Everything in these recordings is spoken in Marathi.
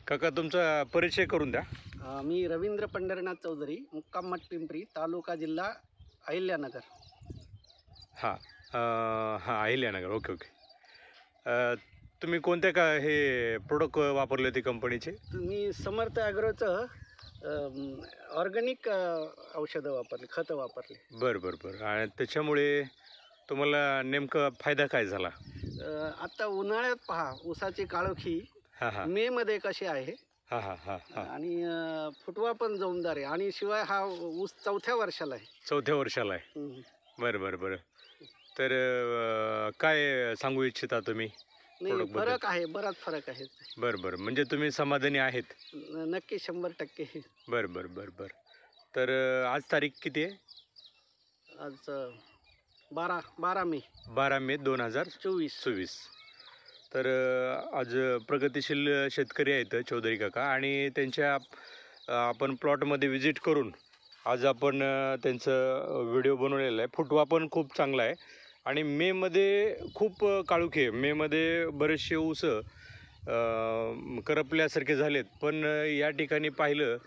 काका तुमचा परिचय करून द्या. मी रवींद्र पंढरनाथ चौधरी, मुक्काम मठ पिंपरी, तालुका जिल्हा अहिल्यानगर. हां हां अहिल्यानगर. Okay okay. तुम्ही कोणत्या का हे प्रोडक्ट वापरले होते कंपनीचे? तुम्ही समर्थ ॲग्रोचं ऑर्गॅनिक औषधं वापरली, खतं वापरली. बरं बरं बरं. आणि त्याच्यामुळे तुम्हाला नेमका फायदा काय झाला? आता उन्हाळ्यात पहा ऊसाची काळोखी हां हां मेमध्ये कशी आहे हां हां हां हां. आणि फुटवा पण जोमदार आहे आणि शिवाय हा ऊस 4थ्या वर्षाला आहे. चौथ्या वर्षाला आहे. हम्म. बरं बरं बरं. तर काय सांगू इच्छिता तुम्ही नाही, प्रोडक्टबद्दल? फरक आहे, बराच फरक आहे. बरं बरं. म्हणजे तुम्ही समाधानी आहेत? नक्की 100%. बरं बरं बरं बरं. तर आज तारीख किती आहे? आज 12 मे 12 मे 2024. तर आज प्रगतिशील शेतकरी आहेत चौधरी काका आणि त्यांच्या आपण प्लॉटमध्ये व्हिजिट करून आज आपण त्यांचं व्हिडिओ बनवलेला आहे. फुटवा पण खूप चांगला आहे आणि मेमध्ये खूप काळोखी आहे. मेमध्ये बरेचसे ऊस करपल्यासारखे झालेत, पण या ठिकाणी पाहिलं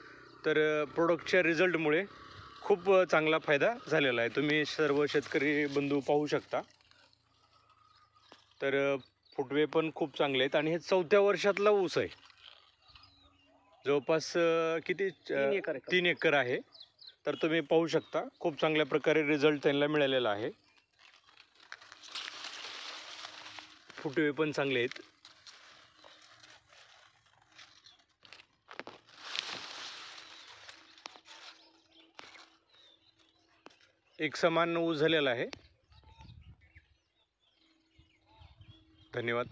तर प्रोडक्टच्या रिझल्टमुळे खूप चांगला फायदा झालेला आहे. तुम्ही सर्व शेतकरी बंधू पाहू शकता. तर फुटवे पण खूप चांगले आहेत आणि हे 4थ्या वर्षातला ऊस आहे. जवळपास किती 3 एकर आहे. 3 एकर आहे. तर तुम्ही पाहू शकता खूप चांगल्या प्रकारे रिझल्ट त्यांना मिळालेला आहे. फुटवे पण चांगले आहेत. एक समान ऊस झालेला आहे. धन्यवाद.